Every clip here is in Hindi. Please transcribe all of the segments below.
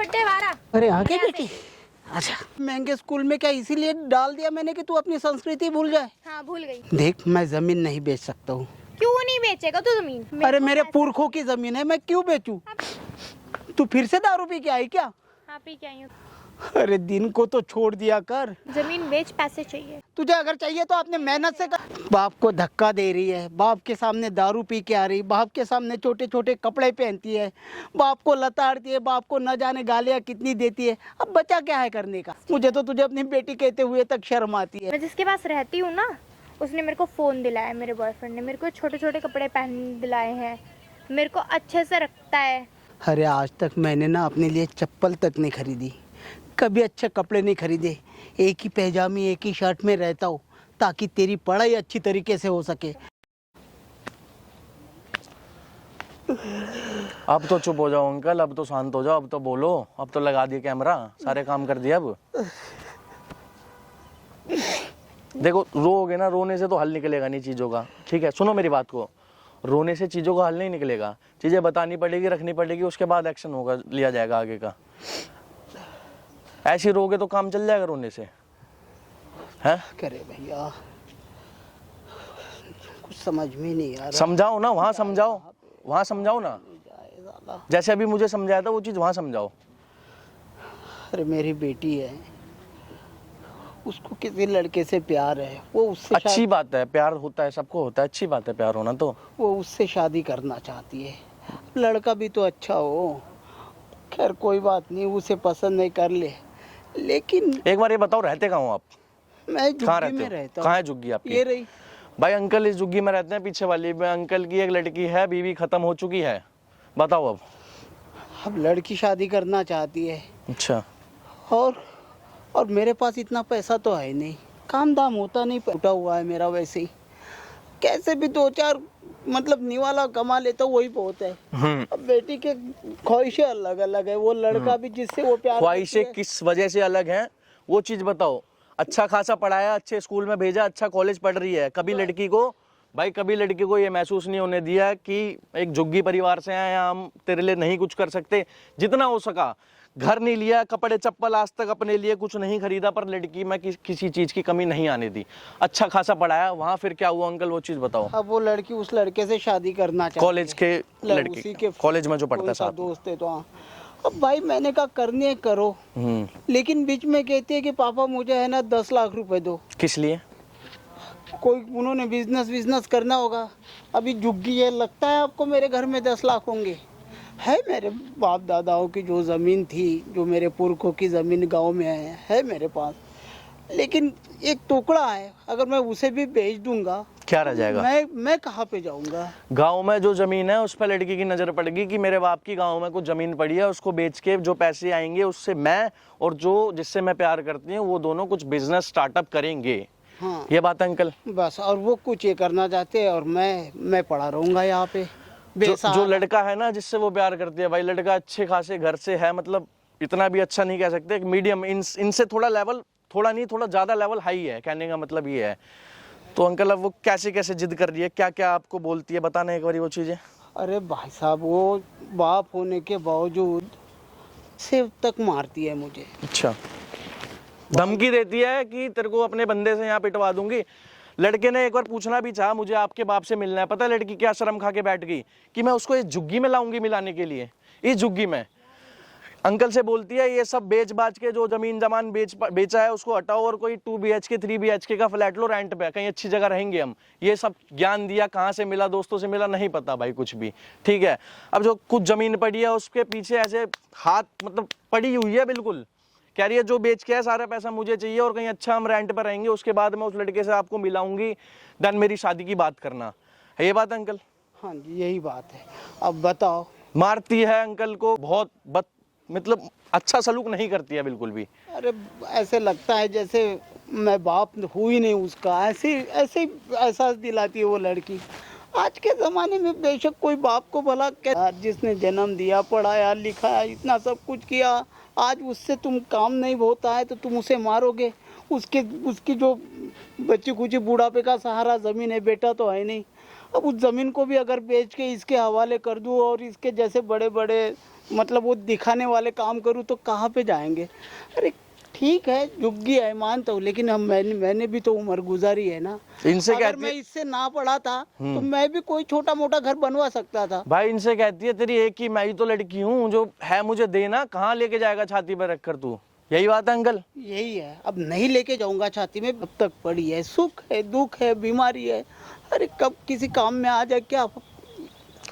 बट्टे वारा। अरे आगे बेटी, अच्छा महंगे स्कूल में क्या इसीलिए डाल दिया मैंने कि तू अपनी संस्कृति भूल जाए? हाँ भूल गई। देख मैं जमीन नहीं बेच सकता हूँ। क्यों नहीं बेचेगा तू जमीन? अरे मेरे पुरखों की जमीन है, मैं क्यों बेचूं? तू फिर से दारू पी के आई क्या? हाँ पी के आई हूँ। अरे दिन को तो छोड़ दिया कर। जमीन बेच, पैसे चाहिए तुझे अगर चाहिए तो अपने मेहनत से कर। बाप को धक्का दे रही है, बाप के सामने दारू पी के आ रही, बाप के सामने छोटे छोटे कपड़े पहनती है, बाप को लताड़ती है, बाप को न जाने गालियाँ कितनी देती है। अब बचा क्या है करने का? मुझे तो तुझे अपनी बेटी कहते हुए तक शर्म आती है। मैं जिसके पास रहती हूँ ना, उसने मेरे को फ़ोन दिलाया, मेरे बॉयफ्रेंड ने मेरे को छोटे छोटे कपड़े पहन दिलाए हैं, मेरे को अच्छे से रखता है। अरे आज तक मैंने ना अपने लिए चप्पल तक नहीं खरीदी, कभी अच्छे कपड़े नहीं खरीदे। एक ही पैजामी एक ही शर्ट में रहता हूँ ताकि तेरी पढ़ाई अच्छी तरीके से हो सके। अब तो चुप हो जाओ अंकल, अब तो शांत हो जाओ, अब तो बोलो, अब तो लगा दिया कैमरा, सारे काम कर दिया। अब देखो रोओगे ना, रोने से तो हल निकलेगा नहीं चीज़ों का, ठीक है? सुनो मेरी बात को, रोने से चीज़ों का हल नहीं निकलेगा, चीज़ें बतानी पड़ेगी, रखनी पड़ेगी, उसके बाद एक्शन होगा, लिया जाएगा आगे का। ऐसे रोगे तो काम चल जाएगा रोने से, है? करे भैया, कुछ समझ में नहीं आ रहा। समझाओ ना, वहाँ समझाओ, वहाँ समझाओ ना, जैसे अभी मुझे समझाया था वो चीज़ वहाँ समझाओ। अरे मेरी बेटी है, उसको किसी लड़के से प्यार है, वो उससे अच्छी बात है, प्यार होता है, सबको होता है, अच्छी बात है प्यार होना, तो वो उससे शादी करना चाहती है। लड़का भी तो अच्छा हो, खैर कोई बात नहीं, उसे पसंद नहीं कर ले। लेकिन एक बार ये बताओ, रहते कहाँ हो आप? मैं कहाँ झुग्गी में रहते हो? रहता हूँ। कहाँ है झुग्गी आपकी? ये रही। भाई अंकल इस झुग्गी में रहते हैं, पीछे वाली में अंकल की एक लड़की है, बीवी खत्म हो चुकी है, बताओ अब लड़की शादी करना चाहती है। अच्छा, और मेरे पास इतना पैसा तो है नहीं, काम दाम होता नहीं, टूटा हुआ है मेरा वैसे ही। कैसे भी दो चार मतलब निवाला कमा लेता वही बहुत है। अब बेटी के ख्वाहिशें अलग अलग है, वो लड़का भी जिससे वो प्यार ख्वाहिशें किस वजह से अलग हैं वो चीज बताओ। अच्छा खासा पढ़ाया, अच्छे स्कूल में भेजा, अच्छा कॉलेज पढ़ रही है, कभी लड़की को भाई कभी लड़की को ये महसूस नहीं होने दिया कि एक झुग्गी परिवार से आए हम तेरे लिए नहीं कुछ कर सकते। जितना हो सका, घर नहीं लिया, कपड़े चप्पल आज तक अपने लिए कुछ नहीं खरीदा, पर लड़की में किसी चीज की कमी नहीं आने दी। अच्छा खासा पढ़ाया, वहाँ फिर क्या हुआ अंकल वो चीज बताओ। अब वो लड़की उस लड़के से शादी करना चाहती है, कॉलेज के उसी के लड़के, कॉलेज में जो पढ़ता है साथ, दोस्त है तो। हाँ, अब भाई मैंने कहा करनी है करो, लेकिन बीच में कहती है कि पापा मुझे है ना 10 लाख रुपए दो। किस लिए? कोई उन्होंने बिजनेस करना होगा। अभी झुग्गी है, लगता है आपको मेरे घर में 10 लाख होंगे? है मेरे बाप दादाओं की जो ज़मीन थी, जो मेरे पुरखों की ज़मीन गांव में है मेरे पास, लेकिन एक टुकड़ा है, अगर मैं उसे भी बेच दूंगा क्या रह जाएगा? मैं कहाँ पे जाऊंगा? गांव में जो जमीन है उस पर लड़की की नजर पड़ेगी कि मेरे बाप की गांव में कुछ जमीन पड़ी है, उसको बेच के जो पैसे आएंगे उससे मैं और जो जिससे मैं प्यार करती हूँ वो दोनों कुछ बिजनेस स्टार्टअप करेंगे। हाँ, ये बात है अंकल। बस, और वो कुछ ये करना चाहते हैं और मैं पड़ा रहूंगा यहाँ पे। जो लड़का है ना जिससे वो प्यार करती है, भाई लड़का अच्छे खासे घर से है, मतलब इतना भी अच्छा नहीं कह सकते, मीडियम, इनसे थोड़ा लेवल, थोड़ा नहीं थोड़ा ज्यादा लेवल हाई है, कहने का मतलब ये है। तो अंकल अब वो कैसे कैसे जिद कर रही है, क्या क्या आपको बोलती है, बताना एक बार वो चीजें। अरे भाई साहब, वो बाप होने के बावजूद सिर तक मारती है मुझे। अच्छा, धमकी देती है कि तेरे को अपने बंदे से यहाँ पिटवा दूंगी। लड़के ने एक बार पूछना भी चाहा, मुझे आपके बाप से मिलना है, पता है लड़की क्या शर्म खा के बैठ गई कि मैं उसको इस झुग्गी में लाऊंगी मिलाने के लिए। इस झुग्गी में अंकल से बोलती है ये सब बेच बाच के जो जमीन जमान बेचा है उसको हटाओ और कोई 2 BHK 3 BHK का फ्लैट लो रेंट पे, कहीं अच्छी जगह रहेंगे हम। ये सब ज्ञान दिया, कहाँ से मिला, दोस्तों से मिला, नहीं पता भाई कुछ भी, ठीक है। अब जो कुछ जमीन पड़ी है उसके पीछे ऐसे हाथ मतलब पड़ी हुई है बिल्कुल, कह रही है जो बेच के है सारा पैसा मुझे चाहिए और कहीं अच्छा हम रेंट पर रहेंगे, उसके बाद मैं उस लड़के से आपको मिलाऊंगी, देन मेरी शादी की बात करना है। ये बात अंकल? हाँ जी यही बात है। अब बताओ। मारती है अंकल को, बहुत मतलब अच्छा सलूक नहीं करती है बिल्कुल भी। अरे ऐसे लगता है जैसे मैं बाप हूँ ही नहीं उसका, ऐसे एहसास दिलाती है वो लड़की। आज के ज़माने में बेशक कोई बाप को भला क्या, जिसने जन्म दिया, पढ़ाया लिखाया, इतना सब कुछ किया, आज उससे तुम काम नहीं होता है तो तुम उसे मारोगे। उसकी जो बच्ची कुची बुढ़ापे का सहारा ज़मीन है, बेटा तो है नहीं। अब उस ज़मीन को भी अगर बेच के इसके हवाले कर दूँ और इसके जैसे बड़े बड़े मतलब वो दिखाने वाले काम करूँ तो कहाँ पे जाएंगे। अरे ठीक है, झुग्गी है मानता हूँ, लेकिन हम मैंने भी तो उम्र गुजारी है ना। इनसे अगर कहती मैं है इससे ना पढ़ा था तो मैं भी कोई छोटा मोटा घर बनवा सकता था। भाई, इनसे कहती है तेरी एक ही मैं ही तो लड़की हूँ, जो है मुझे देना, कहाँ लेके जाएगा छाती पर रखकर तू? यही बात है अंकल। यही है, अब नहीं लेके जाऊंगा छाती में। अब तक पड़ी है, सुख है, दुख है, बीमारी है। अरे कब किसी काम में आ जाए क्या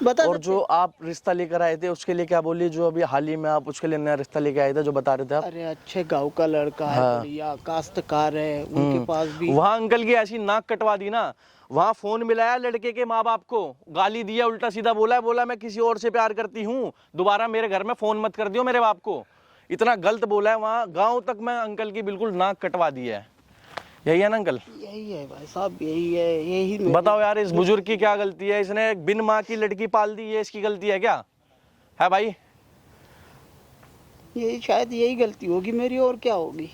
बता और सकते जो आप रिश्ता लेकर आए थे उसके लिए क्या बोली, जो अभी हाल ही में आप उसके लिए नया रिश्ता लेके आए थे, जो बता रहे थे आप? अरे अच्छे गांव का लड़का है, हाँ। बढ़िया काश्तकार है, उनके पास भी। वहाँ अंकल की ऐसी नाक कटवा दी ना, वहाँ फोन मिलाया लड़के के माँ बाप को, गाली दिया, उल्टा सीधा बोला मैं किसी और से प्यार करती हूँ, दोबारा मेरे घर में फोन मत कर दियो मेरे बाप को। इतना गलत बोला है वहाँ, गाँव तक में अंकल की बिल्कुल नाक कटवा दी है। यही है ना अंकल? यही है भाई साहब, यही है, यही मेरी- बताओ यार, इस बुजुर्ग की क्या गलती है? इसने एक बिन माँ की लड़की पाल दी, ये इसकी गलती है क्या? है भाई? यही शायद यही गलती होगी मेरी, और क्या होगी।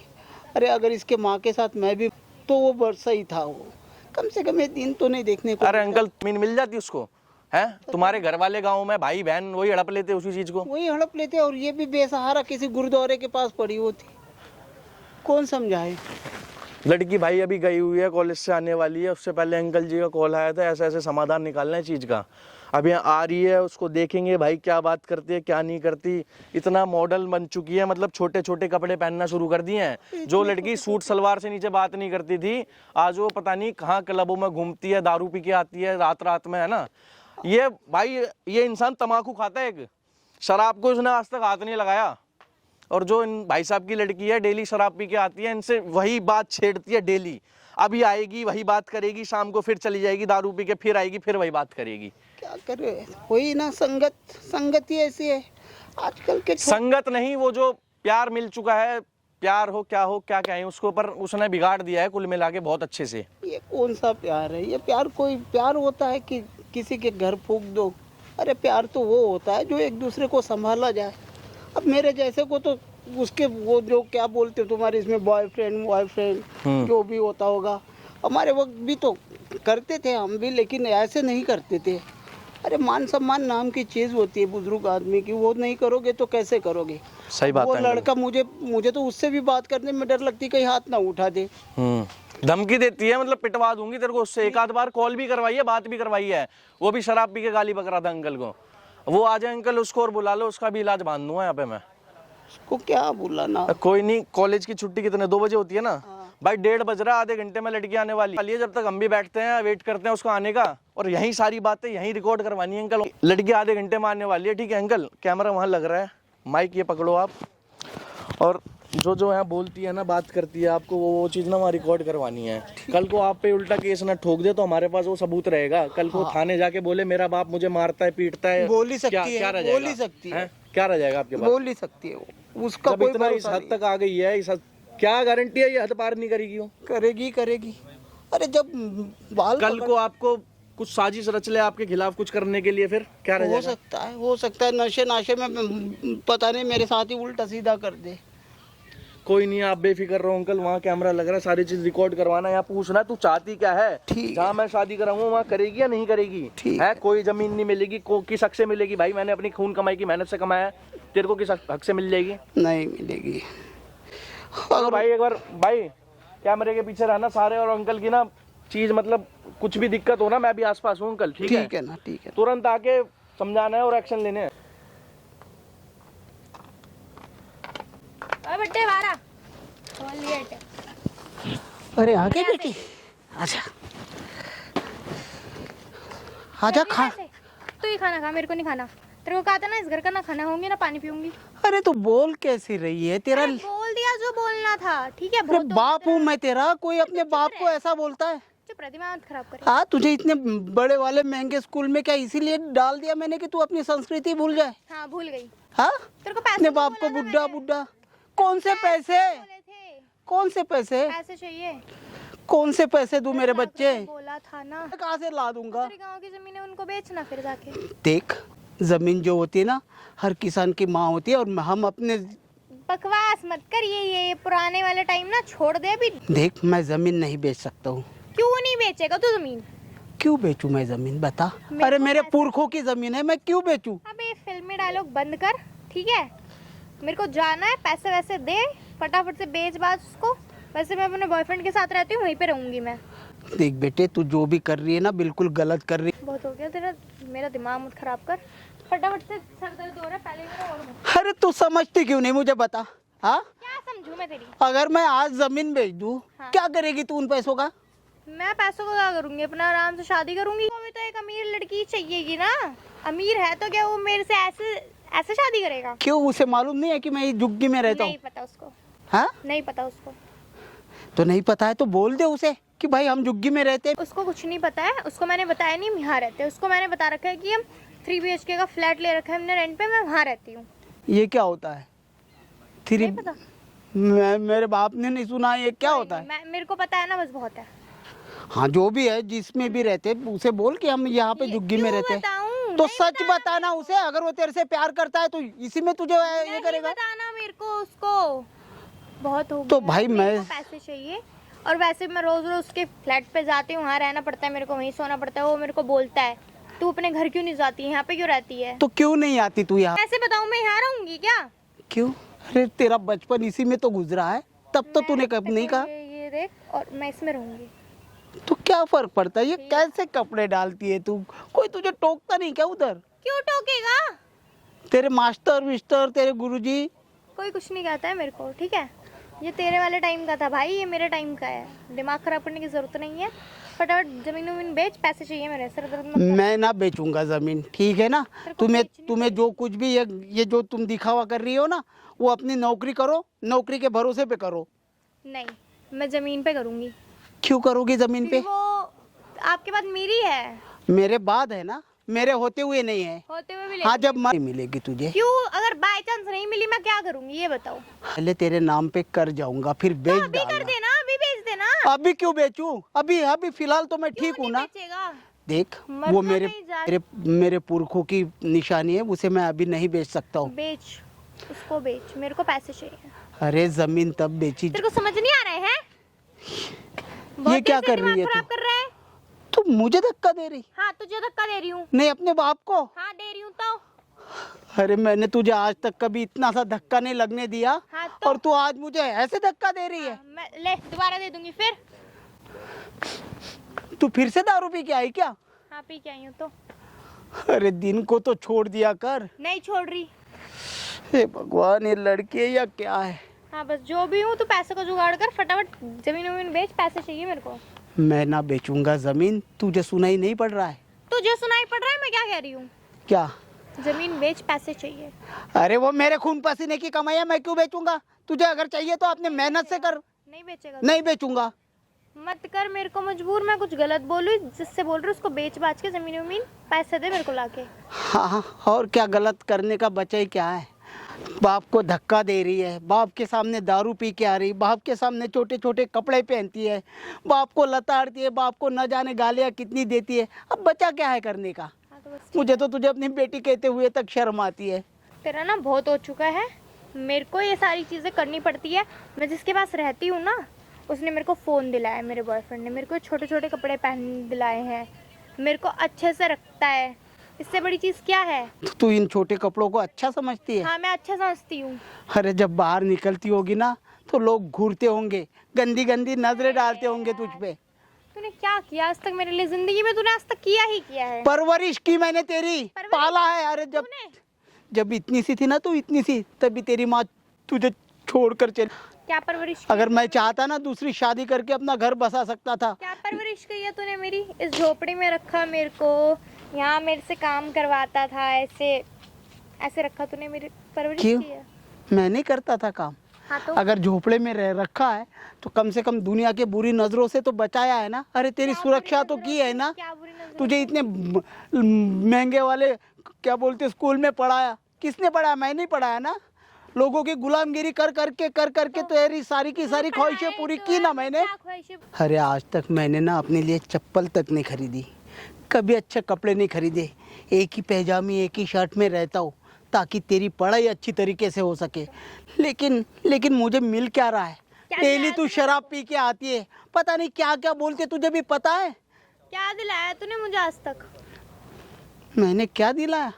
अरे अगर इसके माँ के साथ मैं भी तो वो बरसा ही था, वो कम से कम ये दिन तो नहीं देखने को अरे मिलता। अंकल, जमीन मिल जाती उसको? है तुम्हारे घर वाले गाँव में भाई बहन वही हड़प लेते उसी चीज को। वही हड़प लेते, और ये भी बेसहारा किसी गुरुद्वारे के पास पड़ी होती, कौन समझाए। लड़की भाई अभी गई हुई है, कॉलेज से आने वाली है, उससे पहले अंकल जी का कॉल आया था, ऐसे ऐसे समाधान निकालना है चीज का। अब यहाँ आ रही है, उसको देखेंगे भाई क्या बात करती है क्या नहीं करती। इतना मॉडल बन चुकी है, मतलब छोटे छोटे कपड़े पहनना शुरू कर दिए हैं। जो लड़की सूट सलवार से नीचे बात नहीं करती थी, आज वो पता नहीं कहाँ क्लबों में घूमती है, दारू पी के आती है रात रात में, है ना। ये भाई ये इंसान तम्बाकू खाता है, एक शराब को उसने आज तक हाथ नहीं लगाया। और जो इन भाई साहब की लड़की है, डेली शराब पी के आती है, इनसे वही बात छेड़ती है डेली। अभी आएगी वही बात करेगी, शाम को फिर चली जाएगी दारू पी के, फिर आएगी फिर वही बात करेगी। क्या करे, वही ना, संगत ही ऐसी है आजकल के। संगत नहीं, वो जो प्यार मिल चुका है, प्यार हो क्या कहें उसको, पर उसने बिगाड़ दिया है कुल मिला के बहुत अच्छे से। ये कौन सा प्यार है? ये प्यार कोई प्यार होता है कि किसी के घर फूंक दो? अरे प्यार तो वो होता है जो एक दूसरे को संभाला जाए। अब मेरे जैसे को तो उसके वो जो क्या बोलते हो तुम्हारे इसमें, बॉयफ्रेंड जो भी होता होगा, हमारे वक्त भी तो करते थे हम भी, लेकिन ऐसे नहीं करते थे। अरे मान सम्मान नाम की चीज होती है बुजुर्ग आदमी की, वो नहीं करोगे तो कैसे करोगे। सही बात वो है। लड़का मुझे तो उससे भी बात करने में डर लगती, कहीं हाथ ना उठा दे। धमकी देती है, मतलब पिटवा दूंगी तेरे को उससे। एक आध बार कॉल भी करवाई है, बात भी करवाई है, वो भी शराब पी के गाली बक रहा था अंकल को। वो आ जाए अंकल, उसको और बुला लो, उसका भी इलाज बांध दूंगा यहाँ पे मैं। उसको क्या बुलाना। कोई नहीं, कॉलेज की छुट्टी कितने 2 बजे होती है ना भाई, 1:30 बज रहा है, आधे घंटे में लड़की आने वाली है। जब तक हम भी बैठते हैं वेट करते हैं उसको आने का, और यही सारी बातें यही रिकॉर्ड करवानी है अंकल। लड़की आधे घंटे में आने वाली है, ठीक है अंकल? कैमरा वहाँ लग रहा है, माइक ये पकड़ो आप, और जो यहाँ बोलती है ना, बात करती है आपको, वो चीज़ ना वहाँ रिकॉर्ड करवानी है। कल को आप पे उल्टा केस ना ठोक दे तो हमारे पास वो सबूत रहेगा। कल को थाने जाके बोले मेरा बाप मुझे मारता है पीटता है, बोल ही सकती है, क्या रह बोल ही जाएगा? सकती है। क्या रह जाएगा आपके पास? बोल ही सकती है वो, उसका जब कोई इतना इस भरोसा हद नहीं। तक आ गई है, क्या गारंटी है ये हद पार नहीं करेगी वो? करेगी। अरे जब बाल कल को आपको कुछ साजिश रच ले आपके खिलाफ कुछ करने के लिए, फिर क्या रह हो जाएगा? हो सकता है नाशे में पता नहीं मेरे साथ ही उल्टा सीधा कर दे। कोई नहीं, आप बेफिक्र रहो अंकल, वहाँ कैमरा लग रहा है, सारी चीज रिकॉर्ड करवाना। यहाँ पूछना तू चाहती क्या है, ठीक जहाँ मैं शादी कराऊंगा वहाँ करेगी या नहीं करेगी? ठीक है, कोई जमीन नहीं मिलेगी, किस हक से मिलेगी? भाई मैंने अपनी खून कमाई की मेहनत से कमाया है, तेरे को किस हक से मिल जाएगी? नहीं मिलेगी। तो भाई एक बार भाई कैमरे के पीछे रहना सारे, और अंकल की ना चीज मतलब कुछ भी दिक्कत हो ना, मैं भी आसपास हूँ अंकल, ठीक है? ठीक है ना, ठीक है। तुरंत आके समझाना है और एक्शन लेने हैं। बट्टे वारा कॉल लेट है। अरे आगे बेटी, आजा खा। तू ही खाना खा, मेरे को नहीं खाना। तेरे को कहा था ना इस घर का ना खाना होंगे ना पानी पीऊंगी। अरे तो बोल कैसी रही है तेरा? बोल दिया जो बोलना था, ठीक है? अरे बाप हूँ मैं तेरा, कोई अपने बाप को ऐसा बोलता है? जो प्रतिमा मत खराब करे। हाँ, तुझे इतने बड़े वाले महंगे स्कूल में क्या इसीलिए डाल दिया मैंने कि तू अपनी संस्कृति भूल जाए? हाँ भूल गई। हाँ, तेरे को पैसे अपने तो बाप को बोला था बुड्ढा मैंने। बुड्ढा। कौन से पैसे? बोले थे कौन से पैसे? पैसे चाहिए। कौन से पैसे दूं मेरे बच्चे? बोला था ना। कहाँ से ला दूंगा? तेरे गांव की जमीन है, उनको बेचना फिर जाके। देख, जमीन जो होती है ना, हर किसान की माँ होती है, और हम अपने बकवास मत कर, ये पुराने वाले टाइम ना छोड़ दे अभी। देख, मैं जमीन नहीं बेच सकता हूँ। क्यों नहीं बेचेगा तू जमीन? क्यों बेचूं मैं जमीन, बता। मेरे अरे को मेरे पैसे- पुरखों की जमीन है, मैं क्यों बेचूं? अबे फिल्मी डायलॉग बंद कर, ठीक है, मेरे को जाना है, पैसे वैसे दे, फटाफट से बेच बाज उसको। वैसे मैं अपने बॉयफ्रेंड के साथ रहती हूँ, वहीं पे रहूंगी मैं। देख बेटे, तू जो भी कर रही है ना बिल्कुल गलत कर रही बहुत हो गया तेरा, मेरा दिमाग मत खराब कर। फटाफट से, सर दर्द हो रहा है, पहले मेरा और मत। है। अरे तू समझती क्यों नहीं मुझे बता। हाँ, क्या समझूं मैं तेरी? अगर मैं आज जमीन बेच दूँ हाँ। क्या करेगी तू उन पैसों का? मैं पैसों को क्या करूंगी, अपना आराम से शादी करूंगी। वो भी तो एक अमीर लड़की चाहिएगी ना। अमीर है तो क्या वो मेरे से ऐसे ऐसे शादी करेगा? क्यों, उसे मालूम नहीं है कि मैं इस झुग्गी में रहता हूँ? नहीं पता उसको। हाँ, नहीं पता उसको। तो नहीं पता है तो बोल दे उसे कि भाई हम झुग्गी में रहते हैं। उसको कुछ नहीं पता है। उसको मैंने बताया नहीं हम यहाँ रहते हैं। उसको मैंने बता रखा है कि हम 3 BHK का फ्लैट ले रखा है हमने रेंट पे, मैं वहाँ रहती हूँ। ये क्या होता है? नहीं पता। मेरे बाप ने नहीं सुना, ये क्या होता है? मेरे को पता है ना, बस बहुत है। हाँ, जो भी है, जिसमें भी रहते हैं, उसे बोल कि हम यहाँ पे झुग्गी में रहते हैं। बताऊं? तो नहीं सच बताना उसे। अगर वो तेरे से प्यार करता है तो इसी में तुझे ये नहीं करेगा। बताना मेरे को उसको। बहुत हो तो गया। भाई मेरे मैं को पैसे चाहिए। और वैसे मैं रोज रोज उसके फ्लैट पे जाती हूँ, वहाँ रहना पड़ता है मेरे को, वहीं सोना पड़ता है। वो मेरे को बोलता है तू अपने घर क्यों नहीं जाती, यहाँ पे क्यों रहती है? तो क्यों नहीं आती तू यहाँ? ऐसे बताऊँ मैं यहाँ रहूंगी क्या? क्यों? अरे तेरा बचपन इसी में तो गुजरा है, तब तो तूने कब नहीं कहा। ये देख, और मैं इसमें रहूंगी। तो क्या फर्क पड़ता है? ये कैसे कपड़े डालती है तू? कोई तुझे टोकता नहीं क्या उधर? क्यों टोकेगा? तेरे मास्टर विस्टर, तेरे गुरुजी? कोई कुछ नहीं कहता है मेरे को, ठीक है? ये तेरे वाले टाइम का था भाई, ये मेरे टाइम का है। दिमाग खराब करने की जरूरत नहीं है। फटाफट जमीन वमीन बेच, पैसे चाहिए मेरे। सर दर्द मत कर। मैं ना बेचूंगा जमीन, ठीक है ना? तेरे को तुम्हें बेचनी तुम्हें जो कुछ भी ये जो तुम दिखावा कर रही हो ना, वो अपनी नौकरी करो, नौकरी के भरोसे पे करो। नहीं, मैं जमीन पे करूंगी। क्यों करोगी जमीन पे? फिर वो आपके बाद मेरी है। मेरे बाद है ना, मेरे होते हुए नहीं है। होते हुए भी हाँ, ले। जब मर मिलेगी तुझे। क्यों? अगर बाय चांस नहीं मिली मैं क्या करूंगी ये बताओ? पहले तेरे नाम पे कर जाऊंगा, फिर बेच अभी कर डालना। देना, अभी बेच देना। अभी क्यों बेचूं? अभी अभी फिलहाल तो मैं क्यों ठीक हूँ नहीं ना। बेचेगा? देख, मर वो तो मेरे नहीं जा- मेरे मेरे पुरखों की निशानी है, उसे मैं अभी नहीं बेच सकता हूँ। बेच, उसको बेच, मेरे को पैसे चाहिए। अरे जमीन तब बेची। तेरे को समझ नहीं आ रहा है? ये क्या कर रही है दिमाग खराब तू? कर रहा है। तू मुझे धक्का दे रही? हाँ, तुझे धक्का दे रही हूँ। नहीं, अपने बाप को। हाँ, दे रही हूँ तो। अरे मैंने तुझे आज तक कभी इतना सा धक्का नहीं लगने दिया। हाँ तो। और तू आज मुझे ऐसे धक्का दे रही है। मैं ले दोबारा दे दूंगी फिर। तू फिर से दारू पी के आई क्या? हाँ, पी के आई हूँ तो। अरे दिन को तो छोड़ दिया कर। नहीं छोड़ रही। हे भगवान, ये लड़की है या क्या है? हाँ, बस जो भी हूँ, तू पैसे को जुगाड़ कर, फटाफट जमीन वमीन बेच, पैसे चाहिए मेरे को। मैं ना बेचूंगा जमीन, तुझे सुनाई नहीं पड़ रहा है? तुझे सुनाई पड़ रहा है मैं क्या कह रही हूँ? क्या? जमीन बेच, पैसे चाहिए। अरे वो मेरे खून पसीने की कमाई है, मैं क्यों बेचूंगा? तुझे अगर चाहिए तो अपने मेहनत से कर। नहीं बेचेगा? नहीं बेचूंगा। मत कर मेरे को मजबूर। मैं कुछ गलत बोलूँ जिससे बोल रही हूँ, उसको बेच बाच के जमीन वमीन, पैसे दे मेरे को लाके। हाँ हाँ, और क्या गलत करने का बचा ही क्या है? बाप को धक्का दे रही है, बाप के सामने दारू पी के आ रही, बाप के सामने छोटे छोटे कपड़े पहनती है, बाप को लताड़ती है, बाप को न जाने गालियाँ कितनी देती है। अब बचा क्या है करने का? हाँ तो बस। मुझे तो तुझे अपनी बेटी कहते हुए तक शर्म आती है। तेरा ना बहुत हो चुका है। मेरे को ये सारी चीज़ें करनी पड़ती है। मैं जिसके पास रहती हूँ ना, उसने मेरे को फ़ोन दिलाया, मेरे बॉयफ्रेंड ने मेरे को छोटे छोटे कपड़े पहन दिलाए हैं, मेरे को अच्छे से रखता है। इससे बड़ी चीज़ क्या है? तू इन छोटे कपड़ों को अच्छा समझती है? हाँ, मैं अच्छा समझती हूँ। अरे जब बाहर निकलती होगी ना तो लोग घूरते होंगे, गंदी गंदी नजरें डालते होंगे तुझ पे। तूने क्या किया आज तक मेरे लिए? जिंदगी में तूने आज तक किया ही किया है। परवरिश की मैंने तेरी, परवरिश? पाला है। अरे जब इतनी सी थी ना, तू इतनी सी, तभी तेरी माँ तुझे छोड़कर चली। क्या परवरिश की? अगर मैं चाहता ना दूसरी शादी करके अपना घर बसा सकता था। क्या परवरिश की है तूने मेरी? इस झोपड़ी में रखा मेरे को, यहाँ मेरे से काम करवाता था, ऐसे ऐसे रखा तूने, मेरी परवरिश क्यों? की है। मैं नहीं करता था काम? हाँ तो। अगर झोपड़े में रह रखा है तो कम से कम दुनिया के बुरी नजरों से तो बचाया है ना। अरे तेरी क्या सुरक्षा बुरी तो नजरों की से? है ना। क्या बुरी नजरों तुझे इतने महंगे वाले क्या बोलते स्कूल में पढ़ाया, किसने पढ़ाया? मैं नहीं पढ़ाया ना। लोगों की गुलामगिरी कर करके तेरी सारी की सारी ख्वाहिशें पूरी की ना मैंने। क्या ख्वाहिशें? अरे आज तक मैंने ना अपने लिए चप्पल तक नहीं खरीदी, कभी अच्छे कपड़े नहीं खरीदे। एक ही पैजामी, एक ही शर्ट में रहता हूँ ताकि तेरी पढ़ाई अच्छी तरीके से हो सके। लेकिन मुझे मिल क्या रहा है? क्या डेली दिलाया तू तूने? शराब पी के आती है, पता नहीं क्या क्या बोलते, तुझे भी पता है? क्या दिलाया तूने मुझे आज तक? मैंने क्या दिलाया?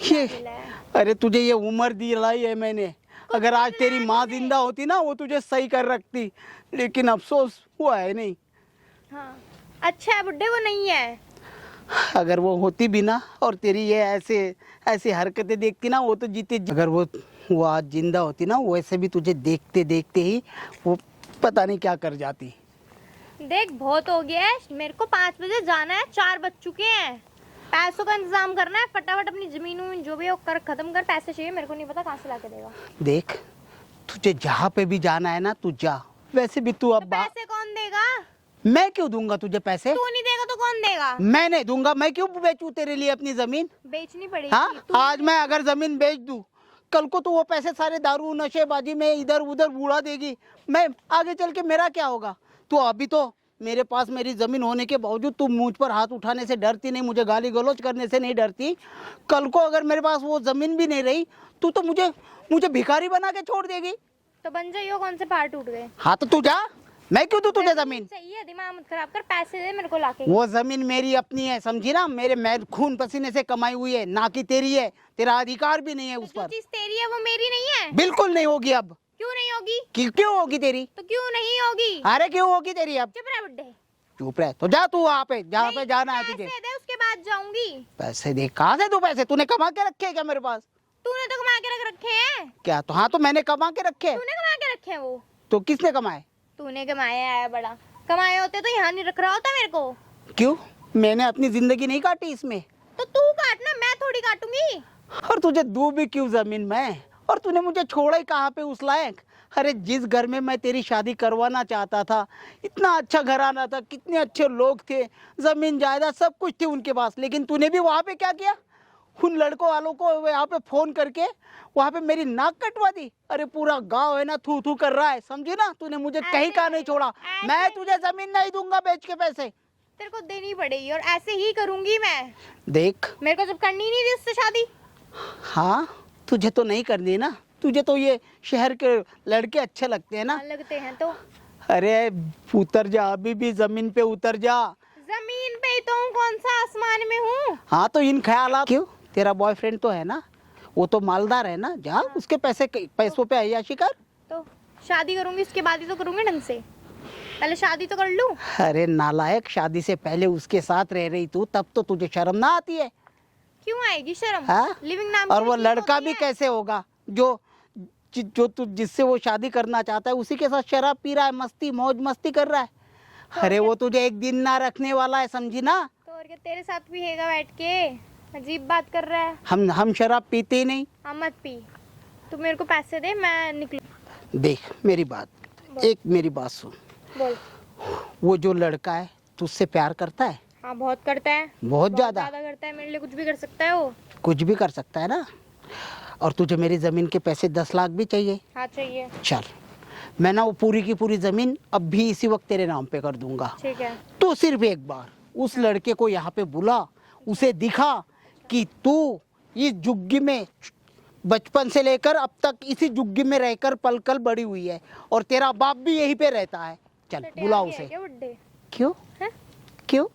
ये दिलाया? अरे तुझे ये उम्र दिलाई है मैंने। अगर आज तेरी माँ जिंदा होती ना वो तुझे सही कर रखती, लेकिन अफसोस वो है नहीं। हाँ अच्छा है बुड्ढे, वो नहीं है। अगर वो होती भी ना और तेरी ये ऐसे ऐसी हरकतें देखती ना, वो तो जीते अगर वो आज जिंदा होती ना, वैसे भी तुझे देखते देखते ही वो पता नहीं क्या कर जाती। देख बहुत हो गया है, मेरे को 5 बजे जाना है, 4 बज चुके हैं। पैसों का इंतजाम करना है, फटाफट अपनी जमीन जो भी है वो कर, खत्म कर। पैसे चाहिए, मेरे को नहीं पता कहाँ से लाके देगा। देख तुझे जहाँ पे भी जाना है ना तू जा, वैसे भी तू तो अब पैसे कौन देगा? मैं क्यों दूंगा तुझे पैसे? तू नहीं देगा तो कौन देगा? मैं नहीं दूंगा। मैं क्यों बेचूं तेरे लिए अपनी जमीन? बेचनी पड़ेगी। हाँ, तू आज मैं अगर जमीन बेच दूं, कल को तू वो पैसे सारे दारू नशेबाजी में इधर उधर उड़ा देगी। मैं आगे चल के मेरा क्या होगा? तू अभी तो मेरे पास मेरी जमीन होने के बावजूद तू मुझ पर हाथ उठाने से डरती नहीं, मुझे गाली गलौज करने से नहीं डरती। कल को अगर मेरे पास वो जमीन भी नहीं रही, तू तो मुझे भिखारी बना के छोड़ देगी। तो बन जाइयो, कौन से पहाड़ टूट गए? हाँ तो तू जा, मैं क्यों दूं तुझे जमीन? चाहिए, दिमाग मत खराब कर, पैसे दे मेरे को लाके। वो जमीन मेरी अपनी है, समझी ना? मैं खून पसीने से कमाई हुई है, ना कि तेरी है। तेरा अधिकार भी नहीं है उस जो पर। चीज तेरी है वो मेरी नहीं है। बिल्कुल नहीं होगी अब। क्यों नहीं होगी? क्यों होगी तेरी? तो क्यों नहीं होगी? अरे क्यों होगी तेरी अब? चुप रह बुड्ढे। चुप रह। तो जा तू वहाँ पे, जहाँ पे नहीं, जाना है तुझे। पैसे दे, उसके बाद जाऊंगी। पैसे दे? कहाँ से तू पैसे? तूने कमा के रखे हैं क्या मेरे पास? तूने तो कमा के रख रखे हैं। क्या? तो हाँ, तो मैंने कमा के रखे। तूने कमा के रखे हैं वो। तो किसने कमाए? तूने कमाया है बड़ा। कमाए होते तो यहाँ नहीं रख रहा होता मेरे को। क्यों? मैंने अपनी जिंदगी नहीं काटी इसमें। तो तू काटना, मैं थोड़ी काटूंगी। और तुझे दूं भी क्यों जमीन मैं? और तूने मुझे छोड़ा ही कहाँ पे उस लायक? अरे जिस घर में मैं तेरी शादी करवाना चाहता था, इतना अच्छा घराना था, कितने अच्छे लोग थे, जमीन जायदाद सब कुछ थे उनके पास, लेकिन तूने भी वहाँ पे क्या किया? उन लड़कों वालों को यहाँ पे फोन करके वहाँ पे मेरी नाक कटवा दी। अरे पूरा गांव है ना थू थू कर रहा है, समझी ना? तूने मुझे कहीं का नहीं छोड़ा। मैं तुझे जमीन नहीं दूंगा बेच के पैसे। तेरे को देनी पड़ेगी और ऐसे ही करूंगी मैं। देख, मेरे को जब करनी नहीं थी उससे शादी। हाँ तुझे तो नहीं करनी ना, तुझे तो ये शहर के लड़के अच्छे लगते हैं ना। लगते हैं तो। अरे उतर जा, अभी भी जमीन पे उतर जा। जमीन पे ही तो हूँ, कौन सा आसमान में हूँ? हाँ तो इन ख्याल क्यों? तेरा बॉयफ्रेंड तो है ना, वो तो मालदार है ना, जा उसके पैसों पे अय्याशी कर। तो शादी करूंगी उसके बाद ही तो करूंगी ढंग से। पहले शादी तो कर लूं। अरे नालायक, शादी से पहले उसके साथ रह रही तू, तब तो तुझे शर्म ना आती है? क्यों आएगी शर्म? हाँ? लिविंग नाम और की वो चीज लड़का होती भी है। कैसे होगा जो तू जिससे वो शादी करना चाहता है, उसी के साथ शराब पी रहा है, मस्ती मौज मस्ती कर रहा है। अरे वो तुझे एक दिन ना रखने वाला है, समझी ना? तो और क्या, तेरे साथ भी हैगा बैठ के? अजीब बात कर रहा है। हम शराब पीते ही नहीं। हाँ मत पी। तू मेरे को पैसे दे, मैं निकलूं। देख मेरी बात, एक मेरी बात सुन। बोल। वो जो लड़का है तुझसे प्यार करता है? हाँ बहुत करता है। बहुत ज्यादा करता है, मेरे लिए कुछ भी कर सकता है वो। कुछ भी कर सकता है ना? और तुझे मेरी जमीन के पैसे 10 लाख भी चाहिए? हाँ चाहिए। चल, मैं ना वो पूरी की पूरी जमीन अब भी इसी वक्त तेरे नाम पे कर दूंगा। ठीक है। तो सिर्फ एक बार उस लड़के को यहाँ पे बुला, उसे दिखा कि तू इस जुग्गी में बचपन से लेकर अब तक इसी जुग्गी में रहकर पलकर बड़ी हुई है, और तेरा बाप भी यहीं पे रहता है। चल बुला उसे। क्या बुड्ढे? क्यों? हैं? क्यों?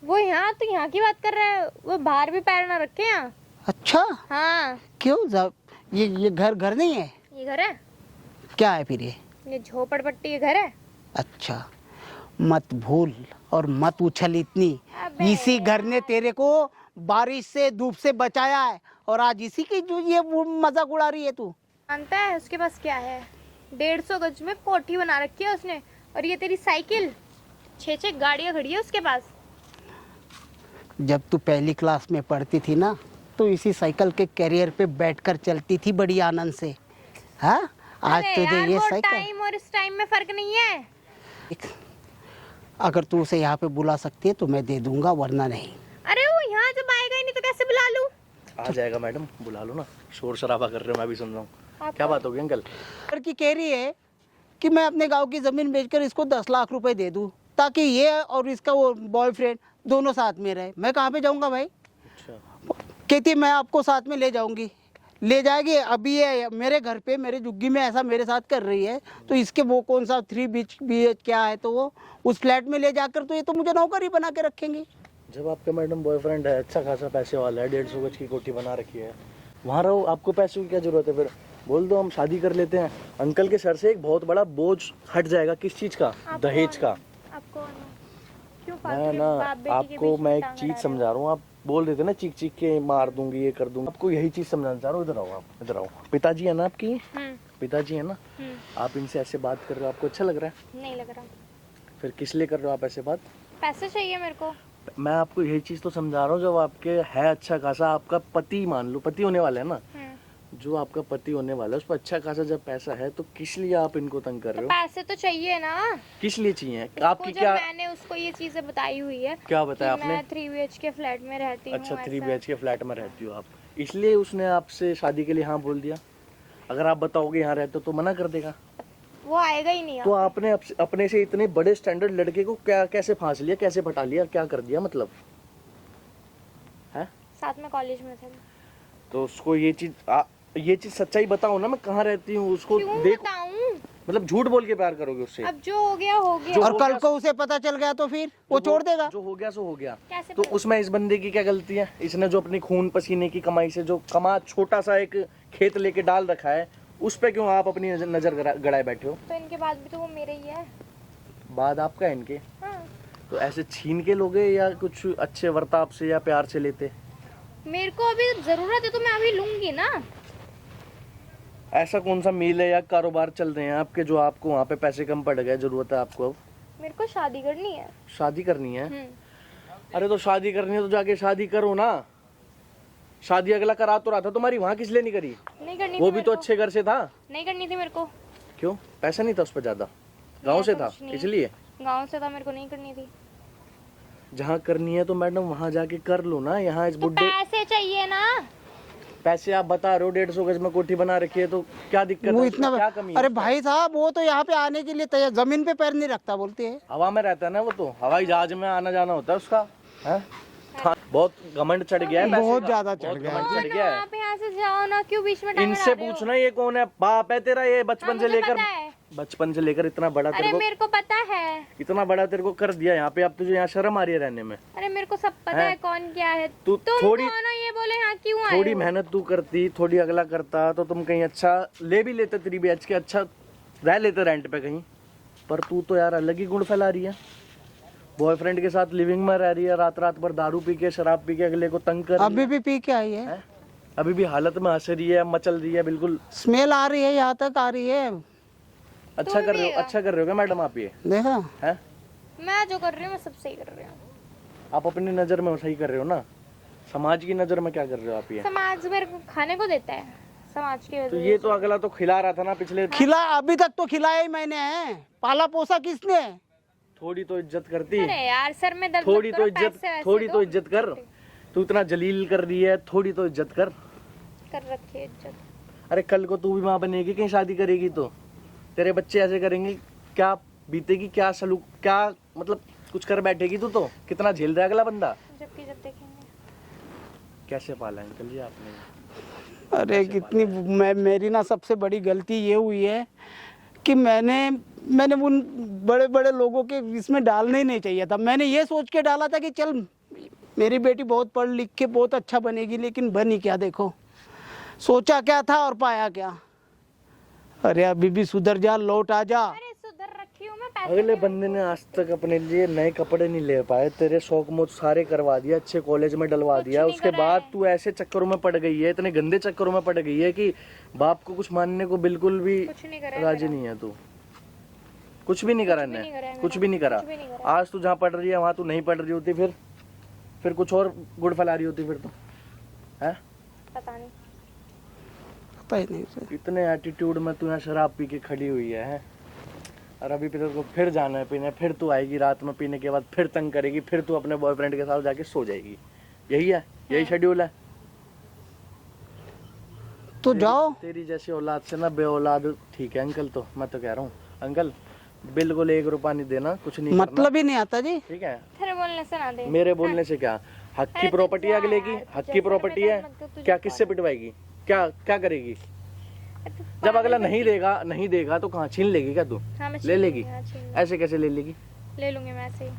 वो यहाँ तो यहाँ की बात कर रहा है, वो बाहर भी पैर ना रखे यहाँ। अच्छा, हाँ। क्यों? ये घर नहीं है? ये घर है। क्या है फिर ये झोपड़पट्टी ये घर है। अच्छा, मत भूल और मत उछल इतनी। अबे इसी घर ने तेरे को बारिश से धूप से बचाया है, और आज इसी की जो ये मजाक उड़ा रही है तू। जानता है उसके पास क्या है? 150 गज में कोठी बना रखी है उसने, और ये तेरी साइकिल, 6 गाड़ियां खड़ी है उसके पास। जब तू पहली क्लास में पढ़ती थी ना, तो इसी साइकिल के कैरियर पे बैठकर चलती थी बड़ी आनंद से। हाँ, आज अरे तुझे यार, ये वो साइकिल, टाइम और इस टाइम में फर्क नहीं है। अगर तू उसे यहाँ पे बुला सकती है तो मैं दे दूंगा, वरना नहीं। अरे वो यहाँ जब आएगा ही नहीं तो कैसे बुला लूं? आ जाएगा मैडम, बुला लो ना। शोर शराबा कर रहे हो, मैं भी सुन रहा हूँ। आप क्या बात होगी अंकल? लड़की कह रही है कि मैं अपने गांव की जमीन बेचकर इसको 10 लाख रुपए दे दूं, ताकि ये और इसका वो बॉयफ्रेंड दोनों साथ में रहे। मैं कहाँ पे जाऊंगा भाई? अच्छा, कहती मैं आपको साथ में ले जाऊंगी। ले जाएगी। अभी ये मेरे घर पे मेरे जुग्गी में ऐसा मेरे साथ कर रही है, तो इसके वो कौन सा 3 BH क्या है, तो वो उस फ्लैट में ले जाकर तो ये तो मुझे नौकरी बना के रखेंगी। जब आपका मैडम बॉयफ्रेंड है, अच्छा खासा पैसे वाला है, 150 गज की कोठी बना रखी है, वहाँ रहो, आपको पैसों की क्या जरूरत है? फिर बोल दो हम शादी कर लेते हैं। अंकल के सर से एक बहुत बड़ा बोझ हट जाएगा। किस चीज का? दहेज का। आप कौन हो? क्यों मैं फालतू के ना बाप बेटी के आपको बीच में मैं एक टांग चीज अड़ा रहे समझा रहा हूँ। आप बोल रहे थे ना चीख चीख के मार दूंगी, ये कर दूंगी। आपको यही चीज समझाना चाह रहा हूँ। इधर आओ, आप इधर आओ। पिताजी है ना आपकी? हो? पिताजी है ना? आप इनसे ऐसे बात कर रहे हो, आपको अच्छा लग रहा है? नहीं लग रहा। फिर किस लिए कर रहे हो आप ऐसे बात? पैसे चाहिए मेरे को। मैं आपको यही चीज तो समझा रहा हूँ। जब आपके है अच्छा खासा, आपका पति, मान लो पति होने वाला है ना, जो आपका पति होने वाला है उस पर अच्छा खासा जब पैसा है, तो किस लिए आप इनको तंग कर तो रहे हो? पैसे तो चाहिए ना। किस लिए चाहिए? उसको आपकी जब क्या मैंने उसको ये चीजें बताई हुई है क्या कि बताया आपने? मैं 3 BHK फ्लैट में रहती हूँ। अच्छा, 3 ऐसा। BHK फ्लैट में रहती हो आप, इसलिए उसने आपसे शादी के लिए हाँ बोल दिया। अगर आप बताओगे यहाँ रहते हो तो मना कर देगा। वो आएगा ही नहीं। तो आपने अपने से इतने बड़े स्टैंडर्ड लड़के को क्या कैसे फांस लिया, कैसे पटा लिया, क्या कर दिया मतलब है? साथ में कॉलेज में थे। तो उसको ये चीज सच्चाई बताओ ना, मैं कहाँ रहती हूँ उसको क्यों देखो। बताऊं? मतलब झूठ बोल के प्यार करोगे उससे? अब जो हो गया हो गया। जो और हो कल गया को उसे पता चल गया तो फिर वो छोड़ देगा। जो हो गया सो हो गया। कैसे तो पता? उसमें इस बंदे की क्या गलती है? इसने जो अपनी खून पसीने की कमाई से जो कमा, छोटा सा एक खेत लेके डाल रखा है, उस पे क्यों आप अपनी नजर गड़ाए बैठे हो? तो इनके बाद भी तो वो मेरे ही है। बाद आपका है इनके? हाँ। तो ऐसे छीन के लोगे या कुछ अच्छे वर्ताव से या प्यार से लेते? मेरे को अभी जरूरत है तो मैं अभी लूंगी ना। ऐसा कौन सा मील है या कारोबार चल रहे हैं आपके जो आपको वहाँ पे पैसे कम पड़ गए, जरूरत है आपको अब? मेरे को शादी करनी है। शादी करनी है? अरे तो शादी करनी है तो जाके शादी करो ना। शादी अगला करा तो रहा था तुम्हारी, वहाँ किस लिए नहीं करी? नहीं करनी वो थी भी मेरे तो को। अच्छे घर से था। नहीं करनी थी मेरे को। क्यों? पैसा नहीं था उस पर ज्यादा? गाँव से था कुछ नहीं। इसलिए? गांव से था, मेरे को नहीं करनी थी। जहाँ करनी है तो मैडम वहाँ जाके कर लो ना। यहाँ इस तो बुढ़े पैसे चाहिए ना। पैसे आप बता रहे हो 150 गज में कोठी बना रखी है, तो क्या दिक्कत वो है? इतना उसमें क्या कमी है? अरे भाई साहब, वो तो यहाँ पे आने के लिए तैयार, जमीन पे पैर नहीं रखता बोलते हैं। हवा में रहता है ना वो, तो हवाई जहाज में आना जाना होता है उसका है? हाँ, बहुत घमंड चढ़ गया है पैसे बहुत का। ज्यादा चढ़ बहुत गया घमंड है। चढ़ गया है। आप यहाँ से जाओ ना, क्यों बीच में टांग इनसे अड़ा रहे हो? पूछना ये कौन है? बाप है तेरा? ये बचपन हाँ, से मुझे लेकर पता है। बचपन से लेकर इतना बड़ा अरे तेरे को, मेरे को पता है। इतना बड़ा तेरे को कर दिया यहाँ पे, अब तुझे यहाँ शर्म आ रही है रहने में? अरे मेरे को सब पता हैं? है कौन क्या है। तू तुम थोड़ी कौन हो ये बोले? यहाँ क्यों आए थोड़ी हो? मेहनत तू करती, थोड़ी अगला करता तो तुम कहीं अच्छा ले भी लेते, 3 BHK अच्छा रह लेते रेंट पे कहीं। पर तू तो यार अलग ही गुण फैला रही है। बॉयफ्रेंड के साथ लिविंग में रह रही है, रात रात भर दारू पी के, शराब पी के अगले को तंग कर रही अभी भी पी के आई है। है। अभी भी हालत में हंस रही है, मचल रही है बिल्कुल। स्मेल आ रही है, यहाँ तक आ रही है। अच्छा कर रहे हो, अच्छा कर रहे हो क्या मैडम आप? ये देखा है, मैं जो कर रही हूँ मैं सब सही कर रही हूँ। आप अपनी नजर में सही कर रहे हो ना, समाज की नजर में क्या कर रहे हो आप? ये समाज मेरे को खाने को देता है, समाज की तो वजह ये तो अगला तो खिला रहा था ना पिछले। खिला, अभी तक तो खिलाया ही मैंने है। पाला पोसा किसने? थोड़ी तो इज्जत करती, अरे यार सर में दर्द थोड़ी मत तो करो, इज्जत, पैसे वैसे थोड़ी दो। तो इज्जत कर। तू इतना जलील कर रही है, थोड़ी तो इज्जत कर। कर रखी है इज्जत। अरे कल को तू भी माँ बनेगी, कहीं शादी करेगी तो तेरे बच्चे ऐसे करेंगे, क्या बीतेगी, क्या सलूक, क्या मतलब कुछ कर बैठेगी तू तो। कितना झेल रहा है अगला बंदा। जबकि जब देखेंगे कैसे पाला अंकल जी आपने? अरे कितनी मेरी ना सबसे बड़ी गलती ये हुई है कि मैंने उन बड़े बड़े लोगों के इसमें डालना ही नहीं चाहिए था। मैंने ये सोच के डाला था कि चल मेरी बेटी बहुत पढ़ लिख के बहुत अच्छा बनेगी, लेकिन बनी क्या देखो। सोचा क्या था और पाया क्या। अरे अभी भी सुधर जा, लौट आ जा। अरे सुधर रखी हूँ मैं, पैसे अगले बंदे ने आज तक अपने लिए नए कपड़े नहीं ले पाए, तेरे शौक मोज सारे करवा दिया, अच्छे कॉलेज में डलवा दिया, नहीं उसके करा बाद है। तू ऐसे चक्करों में पड़ गई है, इतने गंदे चक्करों में पड़ गई है कि बाप को कुछ मानने को बिल्कुल भी कुछ नहीं करा है राजी मेरा। नहीं है तू। कुछ भी नहीं करा भी नहीं करा है ने, कुछ मेरा, भी नहीं करा। कुछ भी नहीं करा। आज तू जहाँ पढ़ रही है वहाँ तू नहीं पढ़ रही होती, फिर कुछ और गुड़ फैला रही होती फिर तो, है? पता नहीं। पता ही नहीं सर। इतने एटीट्यूड में तू यहाँ शराब पी के खड़ी हुई है। और अभी तेरे को फिर जाना है पीने, फिर तू आएगी रात में पीने के बाद, फिर तंग करेगी, फिर तू अपने बॉयफ्रेंड के साथ जाके सो जाएगी। यही है, यही शेड्यूल है। तो जाओ। तेरी जैसी औलाद से ना बे औलाद ठीक है अंकल। तो मैं तो कह रहा हूँ अंकल, बिल्कुल 1 रुपया नहीं देना, कुछ नहीं करना, मतलब ही नहीं आता जी। ठीक है? तेरे बोलने से ना दे। मेरे बोलने से क्या, हक की अरे तू प्रॉपर्टी है जा अगले की, यार, हक तुझे की सर में प्रॉपर्टी है। दर्द मत कर, तुझे क्या किससे पिटवाएगी, क्या क्या करेगी? जब अगला नहीं देगा तो कहाँ छीन लेगी क्या तू? हाँ, मैं ले छीन लेगी? लूंगी, हाँ, छीन लूंगी। ऐसे कैसे ले लेगी? ले लूंगी मैं ऐसे ही।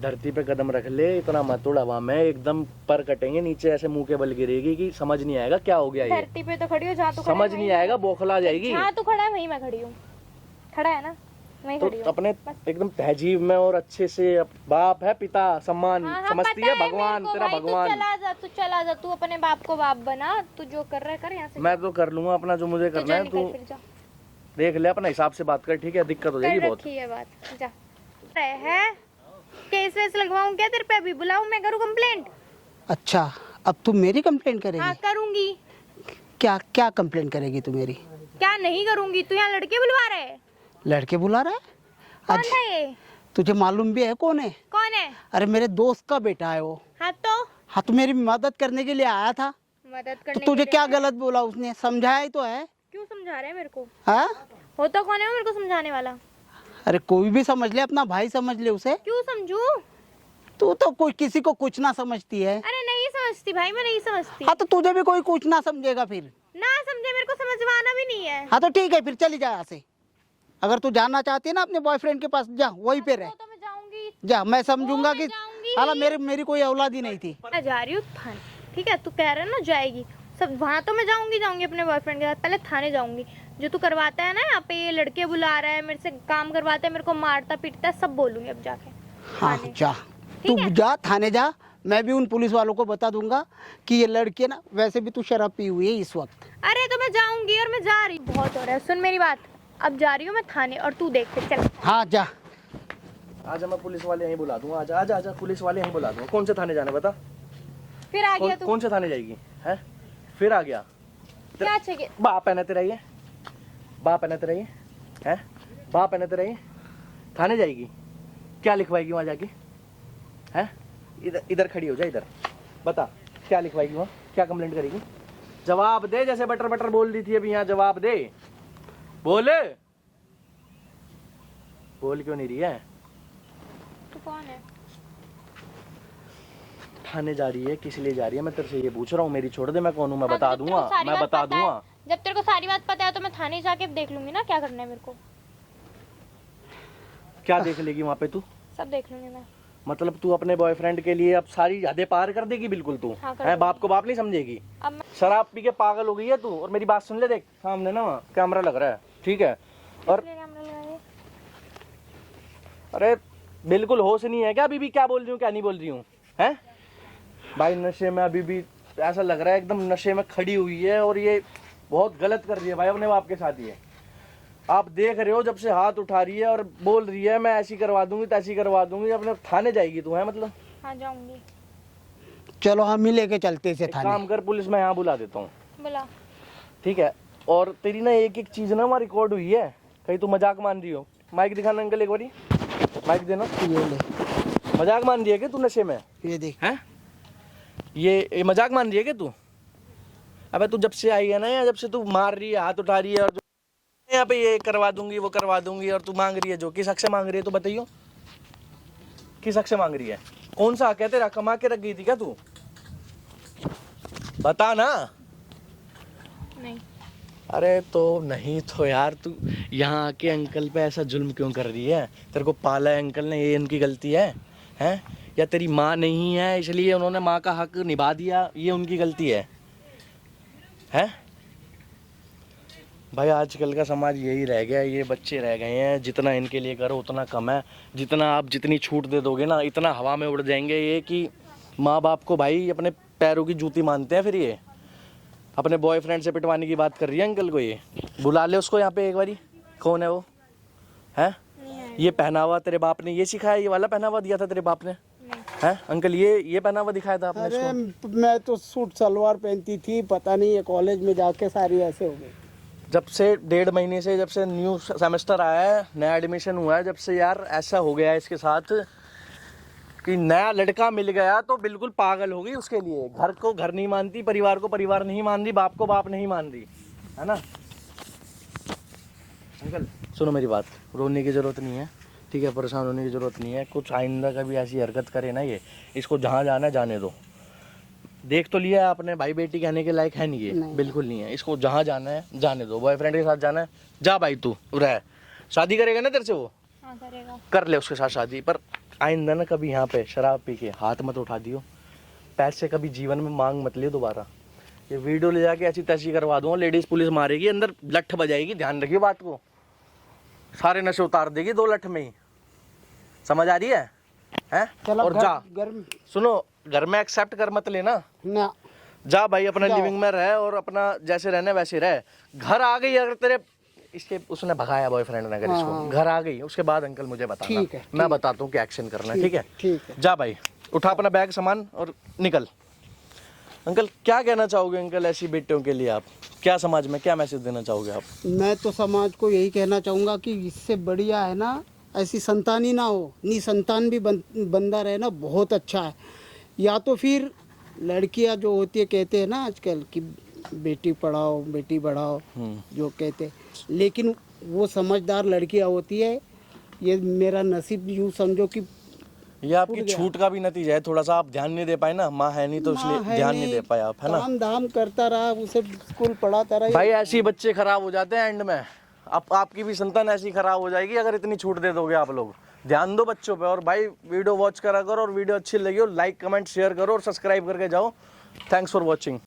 धरती पे कदम रख ले, इतना मत उड़ हवा में, एकदम पर कटेंगे नीचे, ऐसे मुंह के बल गिरेगी कि समझ नहीं आएगा क्या हो गया ये। धरती पे तो खड़ी हो, जहाँ तो खड़ा है समझ नहीं आएगा, बौखला जाएगी। जहाँ तो खड़ा है वहीं मैं खड़ी हूँ। खड़ा है ना, वहीं तो खड़ी हूँ। अपने एकदम तहजीब में और अच्छे से, बाप है, पिता सम्मान हाँ, समझती पता है, भगवान मेरे को तेरा भाई, भगवान। तू चला जा, तू अपने बाप को बाप बना, तू जो कर रहा है कर यहाँ से। मैं तो कर लूंगा अपना जो मुझे तो करना जा है, निकल तू फिर जा। देख ले, अपना हिसाब से बात कर, ठीक है? दिक्कत हो जाएगी कर बहुत। रखी है बात, जा। है केस वेस लगवाऊं क्या तेरे पे? अभी बुलाऊं, मैं करूँ कंप्लेंट? अच्छा, अब तू मेरी कंप्लेंट करेगी? हाँ करूंगी। क्या क्या कंप्लेंट करेगी तू मेरी? क्या नहीं करूंगी? तू यहाँ लड़के बुलवा रहे है? लड़के बुला रहा है? कौन था ये? तुझे मालूम भी है कौन है? कौन है? अरे मेरे दोस्त का बेटा है वो। हाँ तो हाँ तो मेरी मदद करने के लिए आया था। मदद तो करने तुझे के क्या लिए गलत बोला उसने? समझाया ही तो है। क्यों समझा रहे हैं मेरे को? हाँ? हो तो कौन है वो मेरे को समझाने वाला? अरे कोई भी समझ ले, अपना भाई समझ ले उसे। क्यों समझू? तू तो कोई किसी को कुछ ना समझती है। अरे नहीं समझती भाई, मैं नहीं समझती। हाँ तो तुझे भी कोई कुछ ना समझेगा फिर। ना समझे, मेरे को समझवाना भी नहीं है। हाँ तो ठीक है, फिर चली जा यहाँ से। अगर तू जानना चाहती है ना अपने बॉयफ्रेंड के पास, जा वहीं पे रह। वो तो मैं जाऊंगी। जा, मैं समझूंगा मैं कि जाऊंगी। हाला मेरी कोई औलाद ही नहीं थी। मैं जा रही हूँ थाने, ठीक है? तू कह रहा है ना जाएगी, सब वहाँ तो मैं जाऊंगी अपने बॉयफ्रेंड के साथ। पहले थाने जाऊंगी। जो तू करवाता है ना यहाँ पे, ये लड़के बुला रहा है, मेरे से काम करवाता है, मेरे को मारता पीटता है, सब बोलूंगी अब जाके हाँ थाने। जा, तू जा थाने जा। मैं भी उन पुलिस वालों को बता दूंगा कि ये लड़के ना, वैसे भी तू शराब पी हुई है इस वक्त। अरे तो मैं जाऊंगी और मैं जा रही हूँ। बहुत हो रहा है, सुन मेरी बात। अब जा रही हूँ मैं थाने और तू देख फिर, चल। हाँ जा। आजा, मैं पुलिस वाले यहीं बुला दूंगा। आजा आजा आजा, पुलिस वाले यहीं बुला दूंगा। कौन से थाने जाना बता? फिर आ गया तू। कौन से थाने जाएगी? है फिर आ गया? क्या चाहिए? बाप है ना तेरा ये? बाप है ना तेरा ये? है बाप है ना तेरा ये? थाने जाएगी? क्या लिखवाएगी वहाँ जाके? है इधर इधर खड़ी हो जा, इधर बता क्या लिखवाएगी वहाँ, क्या कंप्लेंट करेगी? जवाब दे, जैसे बटर बटर बोल रही थी अभी, यहाँ जवाब दे। बोल क्यों नहीं रही है? तू कौन है? थाने जा रही है, किस लिए जा रही है? मैं तेरे से ये पूछ रहा हूँ। मेरी छोड़ दे, मैं कौन हूँ? मैं हाँ, बता जब तेरे को दूंगा, सारी मैं बात बता पता है- दूंगा। जब तेरे को सारी बात पता है तो मैं थाने जाके देख लूंगी ना क्या करना है मेरे को। क्या देख लेगी वहाँ पे तू? सब देख लूंगी मैं। मतलब तू अपने बॉयफ्रेंड के लिए अब सारी हदें पार कर देगी बिल्कुल तू? हाँ, कर है दूंगी। बाप को बाप नहीं समझेगी? अब मैं शराब पी के पागल हो गई है तू। और मेरी बात सुन ले, देख सामने ना वहाँ कैमरा लग रहा है, ठीक है? और इसलिए कैमरा लगा दिया। अरे बिल्कुल होश नहीं है क्या अभी भी? क्या बोल रही हूँ क्या नहीं बोल रही हूँ? है भाई नशे में अभी भी, ऐसा लग रहा है एकदम नशे में खड़ी हुई है। और ये बहुत गलत कर रही है भाई अपने बाप के साथ। ये आप देख रहे हो, जब से हाथ उठा रही है और बोल रही है मैं ऐसी करवा दूंगी तैसी करवा दूंगी। अपने थाने जाएगी तू? है मतलब? हाँ जाऊंगी। चलो हम ही लेके चलते इसे एक थाने। काम कर, पुलिस मैं यहाँ बुला देता हूँ, बुला। ठीक है? और तेरी ना एक एक चीज ना वहाँ रिकॉर्ड हुई है, कहीं तू मजाक मान रही हो। माइक दिखाना अंकल एक बारी, माइक देना। ये ले, मजाक मान रही है क्या तू नशे में? ये देख। हैं ये मजाक मान रही है क्या तू? अबे तू जब से आई है ना, या जब से तू मार रही है, हाथ उठा रही है, और यहाँ पे ये करवा दूंगी वो करवा दूंगी, और तू मांग रही है जो, किस हक से मांग रही है? तो बताइयो किस हक से मांग रही है? कौन सा हक है तेरा? कमा के रख गई थी क्या तू? बता ना। नहीं। अरे तो नहीं तो यार, तू यहाँ आके अंकल पे ऐसा जुल्म क्यों कर रही है? तेरे को पाला है अंकल ने, ये उनकी गलती है? हैं या तेरी माँ नहीं है इसलिए उन्होंने माँ का हक निभा दिया, ये उनकी गलती है? हैं भाई आजकल का समाज यही रह गया है, ये बच्चे रह गए हैं। जितना इनके लिए करो उतना कम है। जितना आप जितनी छूट दे दोगे ना, इतना हवा में उड़ जाएंगे ये कि माँ बाप को भाई अपने पैरों की जूती मानते हैं। फिर ये अपने बॉयफ्रेंड से पिटवाने की बात कर रही है अंकल को। ये बुला ले उसको यहाँ पे एक बारी। कौन है वो? है ये पहनावा तेरे बाप ने ये सिखाया? ये वाला पहनावा दिया था तेरे बाप ने? है अंकल ये पहनावा दिखाया था आपने अरे इसको? मैं तो सूट सलवार पहनती थी, पता नहीं ये कॉलेज में जाके सारी ऐसे हो गई। जब से 1.5 महीने से, जब से न्यू सेमेस्टर आया है, नया एडमिशन हुआ है, जब से यार ऐसा हो गया है इसके साथ कि नया लड़का मिल गया तो बिल्कुल पागल हो गई उसके लिए। घर को घर नहीं मानती, परिवार को परिवार नहीं मान रही, बाप को बाप नहीं मान रही, है ना? अंकल सुनो मेरी बात, रोने की ज़रूरत नहीं है, ठीक है? परेशान होने की ज़रूरत नहीं है। कुछ आइंदा कभी ऐसी हरकत करे ना ये, इसको जहाँ जाना है जाने दो। देख तो लिया आपने, भाई बेटी कहने के लायक है नहीं ये, नहीं। बिल्कुल नहीं है। इसको जहाँ जाना है जाने दो। बॉयफ्रेंड के साथ जाना है, जा भाई तू रह। शादी करेगा ना तेरे से वो? हाँ करेगा। कर ले उसके साथ शादी, पर आइंदा ना कभी यहाँ पे शराब पी के हाथ मत उठा दियो, पैसे कभी जीवन में मांग मत लियो दोबारा। ये वीडियो ले जाके ऐसी तैसी करवा दूंगा, लेडीज पुलिस मारेगी, अंदर लठ बजाएगी, ध्यान रखियो बात को, सारे नशे उतार देगी 2 लठ में ही, समझ आ रही है? हैं? चलो और जा, घर में सुनो, घर में एक्सेप्ट कर मत लेना, ना जा भाई अपना जाओ। लिविंग में रह और अपना जैसे रहना वैसे रह। घर आ गई अगर तेरे इसके उसने भगाया बॉयफ्रेंड ने, अगर हाँ, इसको हाँ। घर आ गई उसके बाद अंकल मुझे बताना, ठीक है, मैं बताता हूँ क्या एक्शन करना है, ठीक है? ठीक है। जा भाई, उठा अपना बैग सामान और निकल। अंकल क्या कहना चाहोगे अंकल ऐसी बेटियों के लिए, आप क्या समाज में क्या मैसेज देना चाहोगे आप? मैं तो समाज को यही कहना चाहूँगा कि इससे बढ़िया है ना ऐसी संतान ही ना हो, निसंतान भी बंदा रहे ना, बहुत अच्छा है। या तो फिर लड़कियां जो होती है, कहते हैं ना आजकल कि बेटी पढ़ाओ बेटी बढ़ाओ, जो कहते हैं, लेकिन वो समझदार लड़कियां होती है। ये मेरा नसीब यूँ समझो कि ये आपकी छूट का भी नतीजा है, थोड़ा सा आप ध्यान नहीं दे पाए ना, माँ है नहीं तो माँ इसलिए है ध्यान नहीं दे पाए आप, है ना? काम धाम करता रहा, उसे स्कूल पढ़ाता रहा। भाई ऐसे ही बच्चे खराब हो जाते हैं एंड में, आपकी भी संतान ऐसी खराब हो जाएगी अगर इतनी छूट दे दोगे आप लोग। ध्यान दो बच्चों पे। और भाई वीडियो वॉच करा करो, और वीडियो अच्छी लगी हो लाइक कमेंट शेयर करो और सब्सक्राइब करके जाओ। Thanks for watching.